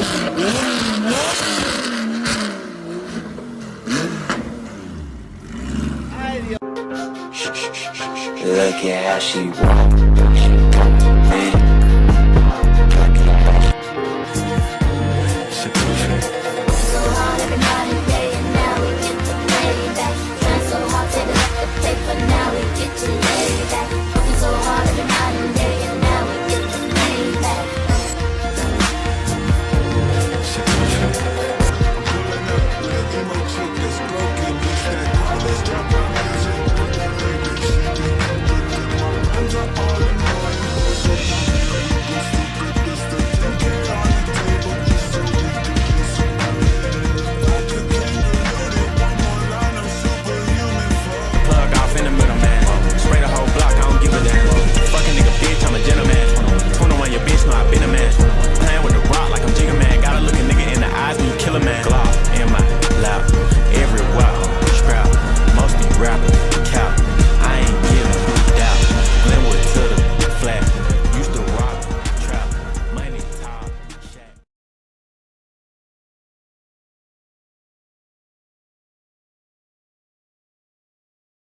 Look at how she walk. So hard every night and day, and now we get to play back. Trying so hard, taking up the paper, now we get to lay back. Working so hard every night and day, and now we get to play back. Plug off in the middle, man. Spray the whole block, I don't give a damn. Fucking nigga, bitch, I'm a gentleman. 21, your bitch know I been a man. Playing with the rock like I'm Jigga Man. Gotta look a nigga in the eyes when you kill a man. Glock in my